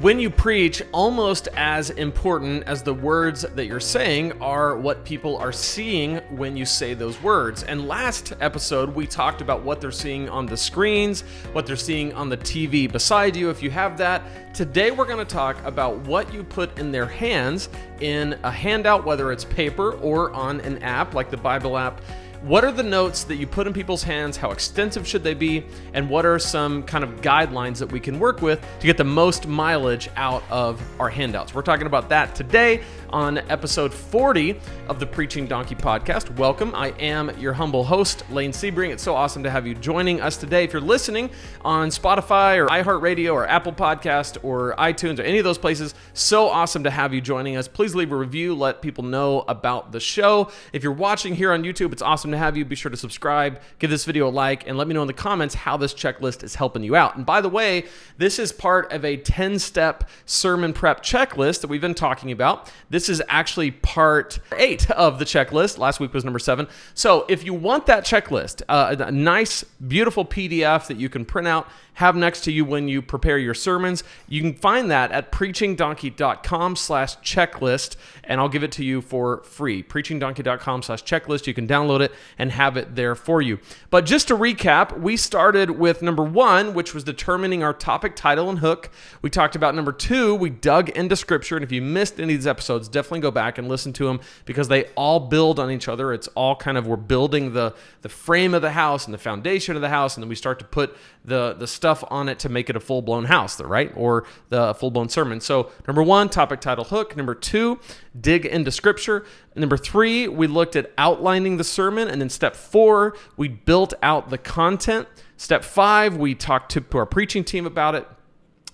When you preach, almost as important as the words that you're saying are what people are seeing when you say those words. And last episode, we talked about what they're seeing on the screens, what they're seeing on the TV beside you, if you have that. Today, we're going to talk about what you put in their hands in a handout, whether it's paper or on an app like the Bible app. What are the notes that you put in people's hands? How extensive should they be? And what are some kind of guidelines that we can work with to get the most mileage out of our handouts? We're talking about that today on episode 40 of the Preaching Donkey podcast. Welcome. I am your humble host, Lane Sebring. It's so awesome to have you joining us today. If you're listening on Spotify or iHeartRadio or Apple Podcast or iTunes or any of those places, so awesome to have you joining us. Please leave a review. Let people know about the show. If you're watching here on YouTube, it's awesome to have you. Be sure to subscribe, give this video a like, and let me know in the comments how this checklist is helping you out. And by the way, this is part of a 10-step sermon prep checklist that we've been talking about. This is actually part 8 of the checklist. Last week was number 7. So if you want that checklist, a nice, beautiful PDF that you can print out, have next to you when you prepare your sermons, you can find that at preachingdonkey.com/checklist, and I'll give it to you for free. preachingdonkey.com/checklist. You can download it and have it there for you. But just to recap, we started with number 1, which was determining our topic, title, and hook. We talked about number 2, we dug into scripture, and if you missed any of these episodes, definitely go back and listen to them because they all build on each other. It's all kind of, we're building the frame of the house and the foundation of the house, and then we start to put the stuff on it to make it a full-blown house, right? Or the full-blown sermon. So number 1, topic, title, hook. Number 2, dig into scripture. Number 3, we looked at outlining the sermon. And then step 4, we built out the content. Step 5, we talked to our preaching team about it.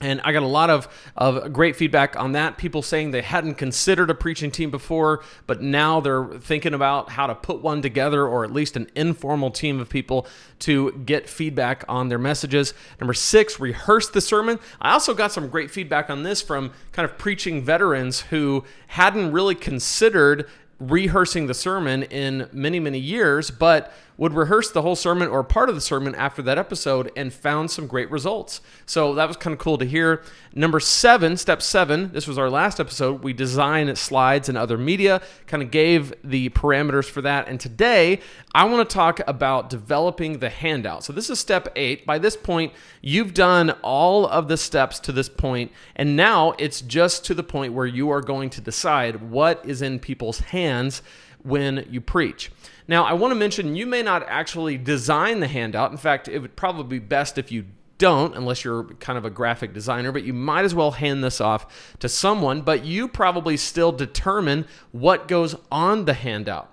And I got a lot of great feedback on that. People saying they hadn't considered a preaching team before, but now they're thinking about how to put one together, or at least an informal team of people to get feedback on their messages. Number 6, rehearse the sermon. I also got some great feedback on this from kind of preaching veterans who hadn't really considered rehearsing the sermon in many, many years, but would rehearse the whole sermon or part of the sermon after that episode and found some great results. So that was kind of cool to hear. Number 7, step 7, this was our last episode. We designed slides and other media, kind of gave the parameters for that. And today, I want to talk about developing the handout. So this is step 8. By this point, you've done all of the steps to this point, and now it's just to the point where you are going to decide what is in people's hands when you preach. Now, I want to mention you may not actually design the handout. In fact, it would probably be best if you don't, unless you're kind of a graphic designer, but you might as well hand this off to someone, but you probably still determine what goes on the handout.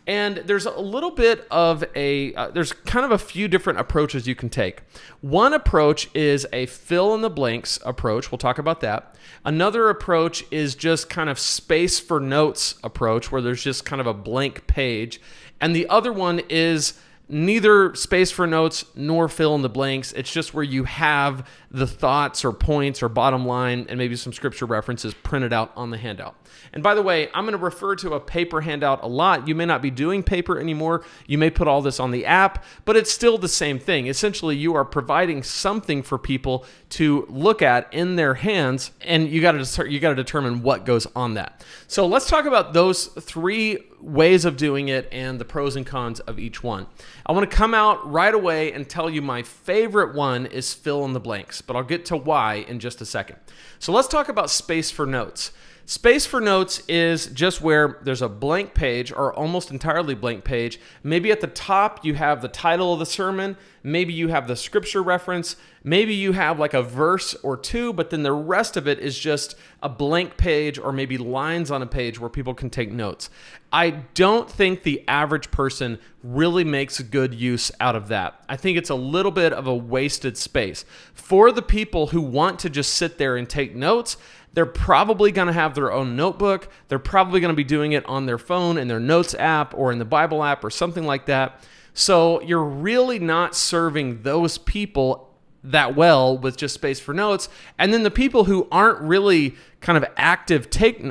And there's a little bit of there's kind of a few different approaches you can take. One approach is a fill in the blanks approach. We'll talk about that. Another approach is just kind of space for notes approach, where there's just kind of a blank page. And the other one is neither space for notes nor fill in the blanks. It's just where you have the thoughts or points or bottom line and maybe some scripture references printed out on the handout. And by the way, I'm going to refer to a paper handout a lot. You may not be doing paper anymore. You may put all this on the app, but it's still the same thing. Essentially, you are providing something for people to look at in their hands, and you got to determine what goes on that. So let's talk about those 3 ways of doing it and the pros and cons of each one. I want to come out right away and tell you my favorite one is fill in the blanks, but I'll get to why in just a second. So let's talk about space for notes. Space for notes is just where there's a blank page or almost entirely blank page. Maybe at the top you have the title of the sermon. Maybe you have the scripture reference. Maybe you have like a verse or 2, but then the rest of it is just a blank page or maybe lines on a page where people can take notes. I don't think the average person really makes good use out of that. I think it's a little bit of a wasted space. For the people who want to just sit there and take notes, they're probably going to have their own notebook. They're probably going to be doing it on their phone in their notes app or in the Bible app or something like that. So you're really not serving those people that well with just space for notes. And then the people who aren't really kind of active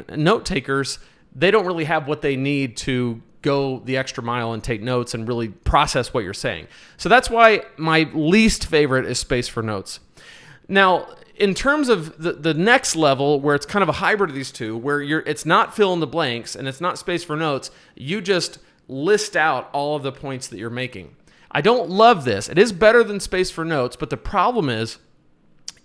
note takers, they don't really have what they need to go the extra mile and take notes and really process what you're saying. So that's why my least favorite is space for notes. Now, in terms of the next level, where it's kind of a hybrid of these two, where it's not fill in the blanks and it's not space for notes, you just list out all of the points that you're making. I don't love this. It is better than space for notes, but the problem is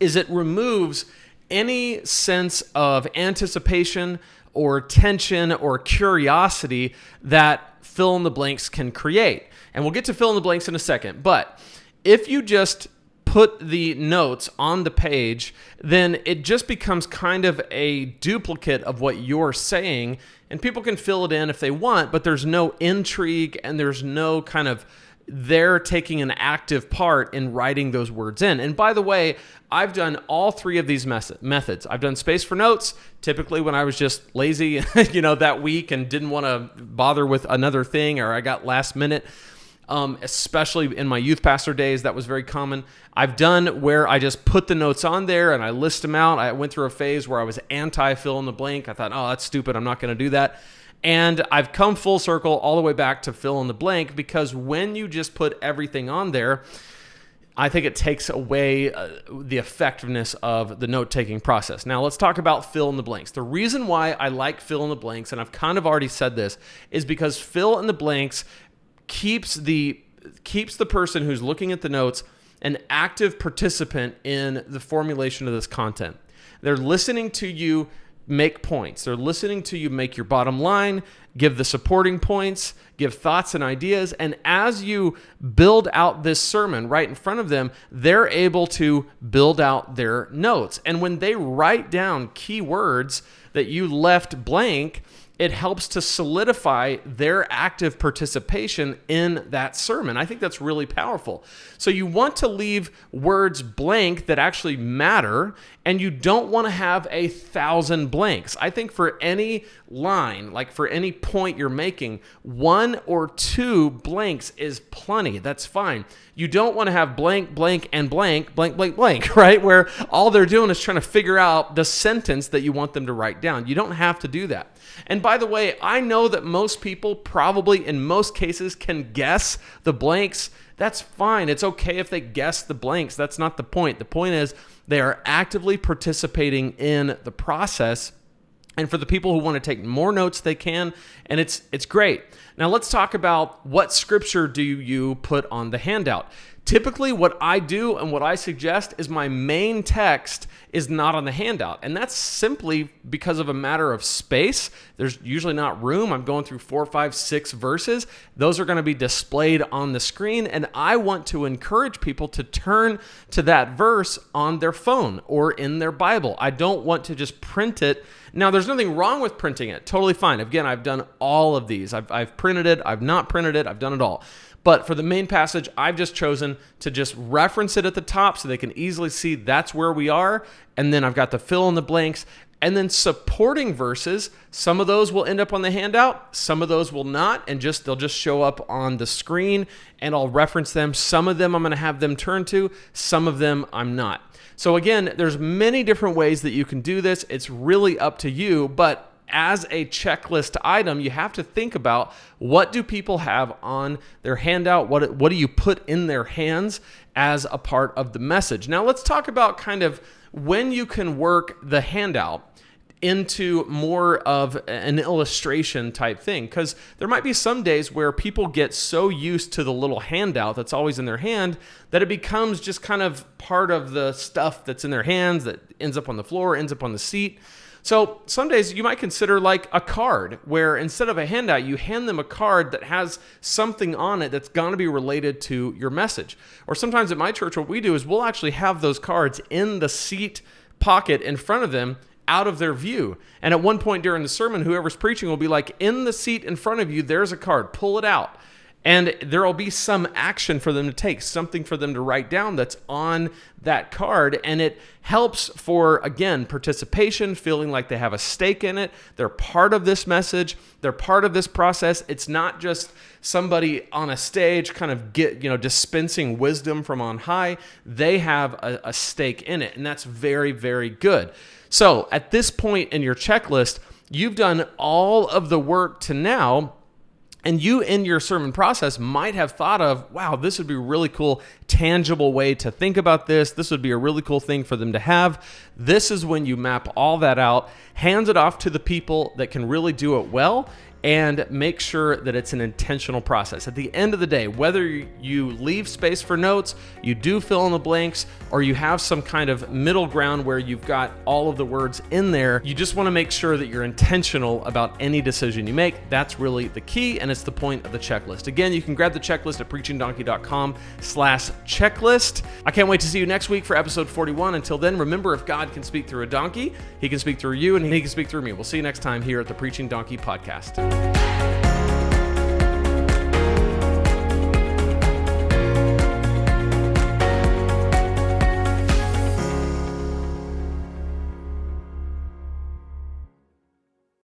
it removes any sense of anticipation or tension or curiosity that fill in the blanks can create. And we'll get to fill in the blanks in a second. But if you just put the notes on the page, then it just becomes kind of a duplicate of what you're saying, and people can fill it in if they want, but there's no intrigue and there's no kind of they're taking an active part in writing those words in. And by the way, I've done all three of these methods. I've done space for notes, typically when I was just lazy, that week and didn't want to bother with another thing, or I got last minute. Especially in my youth pastor days, that was very common. I've done where I just put the notes on there and I list them out. I went through a phase where I was anti-fill in the blank. I thought, oh, that's stupid. I'm not going to do that. And I've come full circle all the way back to fill in the blank, because when you just put everything on there, I think it takes away the effectiveness of the note-taking process. Now, let's talk about fill in the blanks. The reason why I like fill in the blanks, and I've kind of already said this, is because fill in the blanks keeps the person who's looking at the notes an active participant in the formulation of this content. They're listening to you make points. They're listening to you make your bottom line, give the supporting points, give thoughts and ideas. And as you build out this sermon right in front of them, they're able to build out their notes. And when they write down key words that you left blank, it helps to solidify their active participation in that sermon. I think that's really powerful. So you want to leave words blank that actually matter, and you don't want to have 1,000 blanks. I think for any line, like for any point you're making, 1 or 2 blanks is plenty. That's fine. You don't want to have blank, blank, and blank, blank, blank, blank, right? Where all they're doing is trying to figure out the sentence that you want them to write down. You don't have to do that. And by the way, I know that most people probably in most cases can guess the blanks. That's fine. It's okay if they guess the blanks. That's not the point. The point is they are actively participating in the process. And for the people who want to take more notes, they can, and it's great. Now let's talk about what scripture do you put on the handout. Typically what I do and what I suggest is my main text is not on the handout. And that's simply because of a matter of space. There's usually not room. I'm going through 4, 5, 6 verses. Those are going to be displayed on the screen. And I want to encourage people to turn to that verse on their phone or in their Bible. I don't want to just print it. Now, there's nothing wrong with printing it. Totally fine. Again, I've done all of these. I've printed it. I've not printed it. I've done it all. But for the main passage, I've just chosen to just reference it at the top so they can easily see that's where we are. And then I've got the fill in the blanks. And then supporting verses, some of those will end up on the handout, some of those will not, and they'll just show up on the screen, and I'll reference them. Some of them I'm going to have them turn to, some of them I'm not. So again, there's many different ways that you can do this. It's really up to you, but as a checklist item, you have to think about what do people have on their handout? What do you put in their hands as a part of the message? Now let's talk about kind of when you can work the handout into more of an illustration type thing, because there might be some days where people get so used to the little handout that's always in their hand that it becomes just kind of part of the stuff that's in their hands that ends up on the floor, ends up on the seat. So some days you might consider like a card where instead of a handout, you hand them a card that has something on it that's going to be related to your message. Or sometimes at my church, what we do is we'll actually have those cards in the seat pocket in front of them out of their view. And at one point during the sermon, whoever's preaching will be like, in the seat in front of you, there's a card, pull it out. And there will be some action for them to take, something for them to write down that's on that card. And it helps for, again, participation, feeling like they have a stake in it. They're part of this message. They're part of this process. It's not just somebody on a stage kind of dispensing wisdom from on high. They have a stake in it. And that's very, very good. So at this point in your checklist, you've done all of the work to now And you in your sermon process might have thought of, wow, this would be a really cool, tangible way to think about this. This would be a really cool thing for them to have. This is when you map all that out, hand it off to the people that can really do it well, and make sure that it's an intentional process. At the end of the day, whether you leave space for notes, you do fill in the blanks, or you have some kind of middle ground where you've got all of the words in there, you just want to make sure that you're intentional about any decision you make. That's really the key, and it's the point of the checklist. Again, you can grab the checklist at preachingdonkey.com/checklist. I can't wait to see you next week for episode 41. Until then, remember, if God can speak through a donkey, he can speak through you, and he can speak through me. We'll see you next time here at the Preaching Donkey Podcast.